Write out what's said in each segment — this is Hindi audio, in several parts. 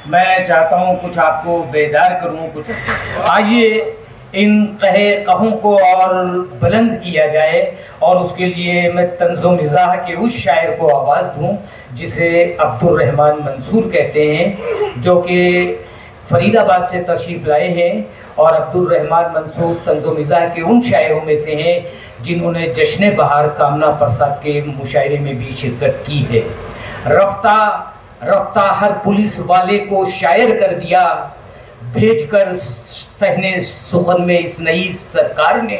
मैं चाहता हूँ कुछ आपको बेदार करूँ, कुछ आइए इन कहूँ को और बुलंद किया जाए और उसके लिए मैं तंज़ो मिज़ाह के उस शायर को आवाज़ दूँ जिसे अब्दुल रहमान मंसूर कहते हैं, जो कि फरीदाबाद से तशरीफ़ लाए हैं। और अब्दुल रहमान मंसूर तंज़ो मिज़ाह के उन शायरों में से हैं जिन्होंने जश्न बहार कामना प्रसाद के मुशायरे में भी शिरकत की है। रफ्ता रफ्ता हर पुलिस वाले को शायर कर दिया, भेजकर सहने सुखन में इस नई सरकार ने।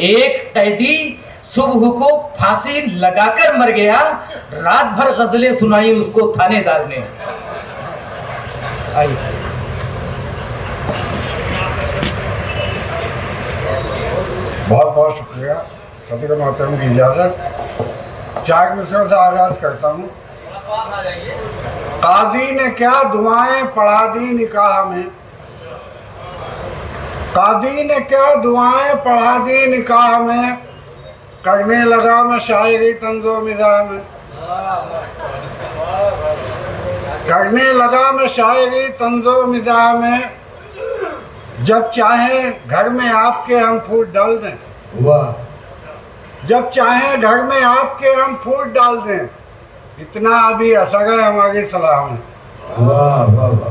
एक कैदी सुबह को फांसी लगाकर मर गया, रात भर गजलें सुनाई उसको थानेदार ने। आइए। बहुत बहुत शुक्रिया। सदर मोहतरम की इजाज़त। 4 मिसरों से आगाज़ करता हूँ। काजी ने क्या दुआएं पढ़ा दी निकाह में, काजी ने क्या दुआएं पढ़ा दी निकाह में, करने लगा मैं शायरी तंज़ो मिज़ाह में, करने लगा मैं शायरी तंज़ो मिज़ाह में। जब चाहे घर में आपके हम फूट डाल दें, वाह। जब चाहे घर में आपके हम फूट डाल दें, इतना अभी असर है हमारी सलाह में। वाह वाह वाह।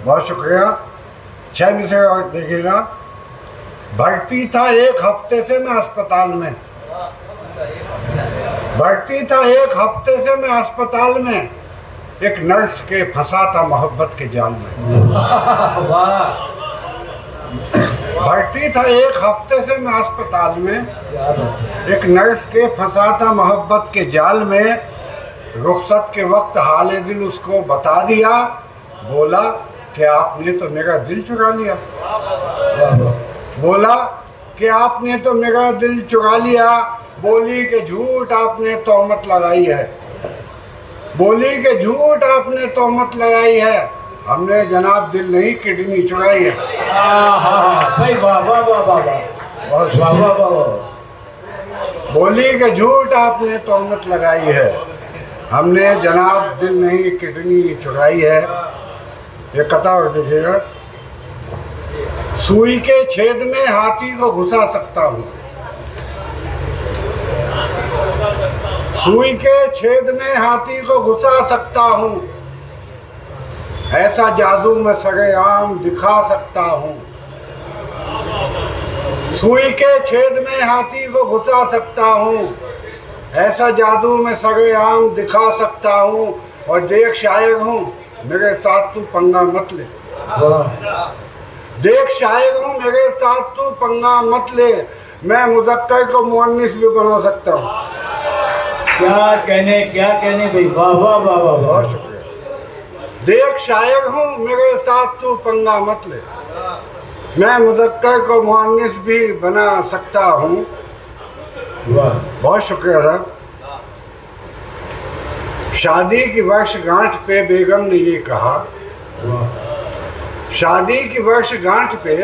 बहुत शुक्रिया। 6 मिनट और देखिएगा। भर्ती था 1 हफ्ते से मैं अस्पताल में, भर्ती था 1 हफ्ते से मैं अस्पताल में, एक नर्स के फंसा था मोहब्बत के जाल में। वाह। भर्ती था 1 हफ्ते से मैं अस्पताल में, एक नर्स के फंसा था मोहब्बत के जाल में। रुखसत के वक्त हाले दिल उसको बता दिया, बोला कि आपने तो मेरा दिल चुरा लिया, बोला कि आपने तो मेरा दिल चुरा लिया। बोली कि झूठ आपने तोहमत लगाई है, बोली कि झूठ आपने तोहमत लगाई है, हमने जनाब दिल नहीं किडनी चुराई है। भाई वाह वाह वाह वाह वाह। बोली कि झूठ आपने तोहमत लगाई है, हमने जनाब दिल नहीं किडनी चुराई है। ये कथा और देखिएगा। सुई के छेद में हाथी को घुसा सकता हूँ, सुई के छेद में हाथी को घुसा सकता हूँ, ऐसा जादू मैं सरेआम दिखा सकता हूँ। सुई के छेद में हाथी को घुसा सकता हूँ, ऐसा जादू मैं सरेआम दिखा सकता हूँ। और देख शायर हूँ मेरे साथ तू पंगा मत ले, देख शायर हूँ मेरे साथ तू पंगा मत ले, मैं मुज़क्कर को मुअन्निस भी बना सकता हूँ। क्या कहने भाई। वाह वाह वाह वाह। बहुत शुक्रिया। देख शायर हूँ मेरे साथ तू पंगा मत ले, मैं मुज़क्कर को मुअन्निस भी बना सकता हूँ। बहुत शुक्रिया साहब। शादी की वर्षगांठ पे बेगम ने ये कहा, शादी की वर्षगांठ पे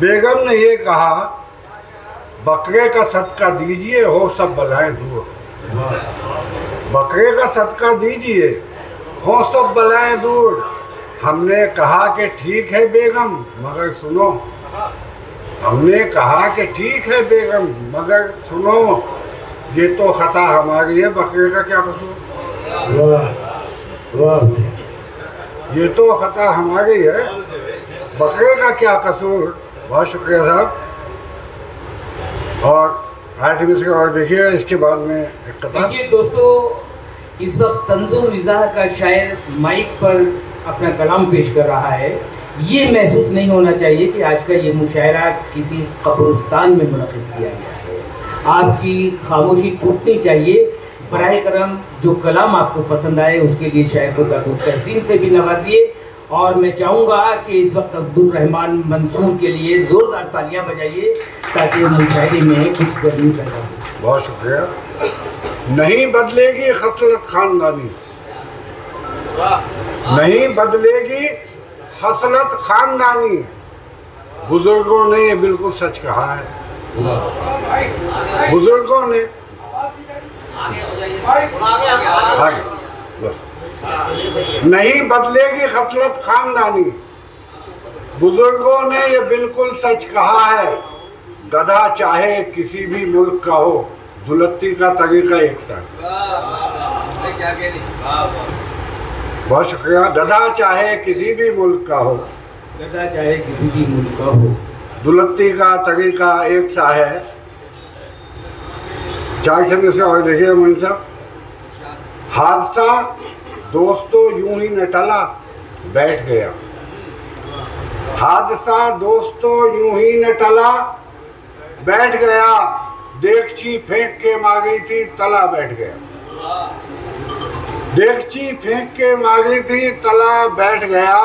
बेगम ने ये कहा, बकरे का सदका दीजिए हो सब बलाएं दूर, बकरे का सदका दीजिए हो सब बलाएं दूर। हमने कहा कि ठीक है बेगम मगर सुनो, हमने कहा कि ठीक है बेगम मगर सुनो, ये तो खता हमारी है, बकरे का क्या कसूर। ये तो खता हमारी है, बकरे का क्या कसूर। बहुत शुक्रिया साहब। और 8 मिनट और देखिए, इसके बाद में एक कथा। देखिए दोस्तों, इस वक्त तंज़ो मिज़ाह का शायर माइक पर अपना कलाम पेश कर रहा है। ये महसूस नहीं होना चाहिए कि आज का ये मुशायरा किसी कब्रिस्तान में मुनक़िद किया गया है। आपकी खामोशी टूटनी चाहिए। बराए करम जो कलाम आपको पसंद आए उसके लिए शायर को दादो तहसीन से भी नवाजिए। और मैं चाहूँगा कि इस वक्त अब्दुल रहमान मंसूर के लिए ज़ोरदार तालियां बजाइए ताकि मुशायरे में कुछ गर्मी पैदा हो। बहुत शुक्रिया। नहीं बदलेगी खसलत खानदानी, नहीं बदलेगी खसलत खानदानी, बुजुर्गों ने ये बिल्कुल सच कहा है, बुजुर्गों ने। आगे बस नहीं बदलेगी खसलत खानदानी। बुजुर्गों ने ये बिल्कुल सच कहा है, गधा चाहे किसी भी मुल्क का हो, दुलत्ती का तरीका एक सा। बहुत शुक्रिया। गधा चाहे किसी भी मुल्क का हो, गधा चाहे किसी भी मुल्क का हो, दुलत्ती का तरीका एक सा है। चार समय से और देखिए मोइन साहब, हादसा दोस्तों यूं ही न टला, बैठ गया। हादसा दोस्तों यूं ही न टला, बैठ गया। देगची फेंक के मांगी थी, तला बैठ गया। देगची फेंक के मांगी थी, तला बैठ गया।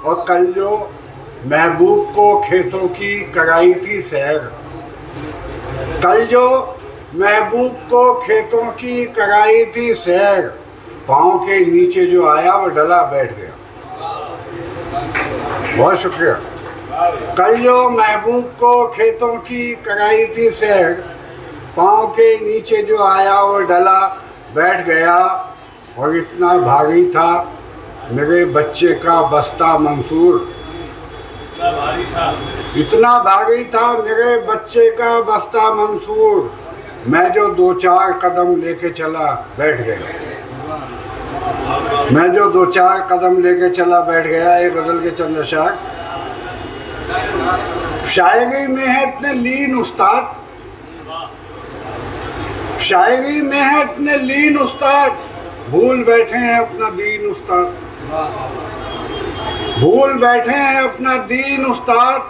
और कल जो महबूब को खेतों की कराई थी सैर, कल जो महबूब को खेतों की कराई थी सैर, पाँव के नीचे जो आया वो डला बैठ गया। बहुत शुक्रिया। कल जो महबूब को खेतों की कराई थी सैर, पाँव के नीचे जो आया वो डला बैठ गया। और इतना भारी था मेरे बच्चे का बस्ता मंसूर, इतना भारी था मेरे बच्चे का बस्ता मंसूर, मैं जो दो चार कदम लेके चला बैठ गया। मैं जो दो चार कदम लेके चला बैठ गया। एक गजल के चंद अशार। शायरी में है इतने लीन उस्ताद, शायरी में है इतने लीन उस्ताद, भूल बैठे हैं अपना दीन उस्ताद, भूल बैठे हैं अपना दीन उस्ताद।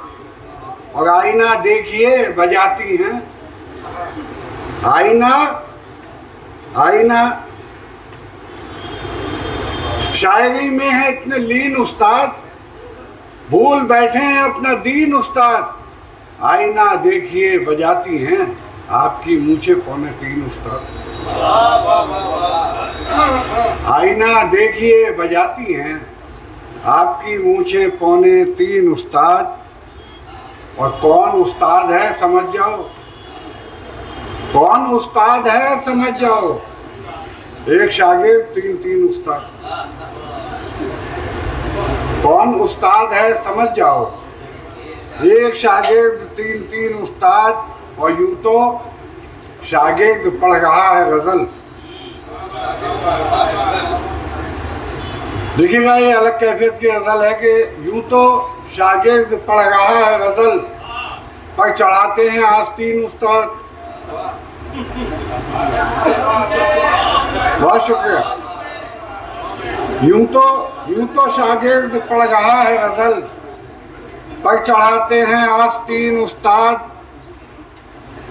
और आईना देखिए बजाती हैं, आईना आईना। शायरी में है इतने लीन उस्ताद, भूल बैठे हैं अपना दीन उस्ताद। आईना देखिए बजाती हैं आपकी मूछे पौने तीन उस्ताद। आईना देखिए बजाती हैं आपकी मूछे पौने तीन उस्ताद। और कौन उस्ताद है समझ जाओ, कौन उस्ताद है समझ जाओ। एक शागिर्द तीन तीन उस्ताद, कौन उस्ताद है समझ जाओ। एक शागिर्द तीन तीन उस्ताद। और यूं तो शागिर्द पढ़ रहा है गजल। देखिएगा ये अलग कैफियत की गजल है कि यूं तो शागिर्द पढ़ रहा है गजल, पर चढ़ाते हैं आस्तीन उस्ताद। बहुत शुक्रिया। यूं तो शागिर्द पढ़ रहा है गजल, पर चढ़ाते हैं आस्तीन उस्ताद।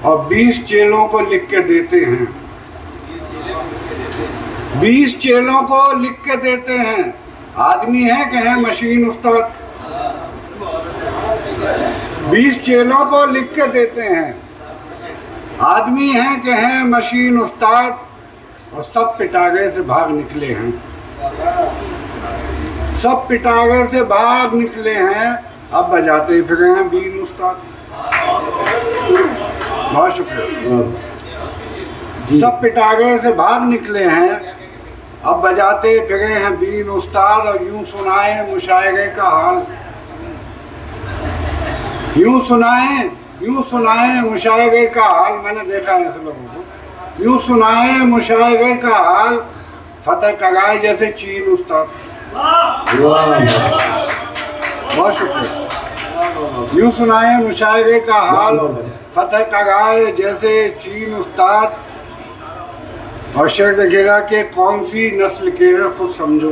और 20 चेलों को लिख के देते हैं, 20 चेलों को लिख के देते हैं। आदमी है कि है मशीन उस्ताद। 20 चेलों को लिख के देते हैं, आदमी है कि हैं मशीन उस्ताद। और सब पिटागे से भाग निकले हैं, सब पिटागे से भाग निकले हैं। अब बजाते ही फिरे हैं बीन उस्ताद। बहुत शुक्रिया। सब पिटागे से भाग निकले हैं, अब बजाते फिरे हैं बीन उस्ताद। और यूं सुनाए मुशायरे का हाल, यूं सुनाए मुशायरे का हाल। मैंने देखा है ऐसे लोगों को। यूं सुनाए मुशायरे का हाल, फतेह कराए जैसे चीन उस्ताद। बहुत शुक्रिया। यूं सुनाए मुशायरे का हाल, फतेह कराए जैसे चीन उस्ताद। और शेर देखिएगा कि कौन सी नस्ल के हैं खुद समझो,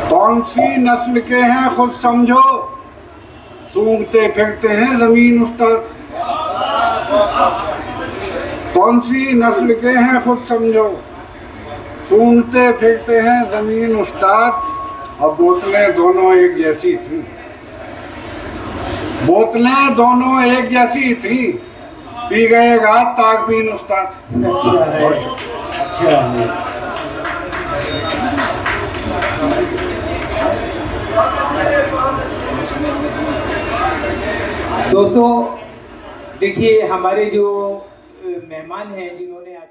कौन सी नस्ल के हैं खुद समझो। सूंघते फिरते हैं जमीन उस्ताद, कौन सी नस्ल के हैं खुद समझो। सूंघते फिरते हैं जमीन उस्ताद। और बोतलें दोनों एक जैसी थी, बोतलें दोनों एक जैसी थी, पी गए रात तारपीन उस्ताद। दोस्तों देखिए हमारे जो मेहमान हैं जिन्होंने आज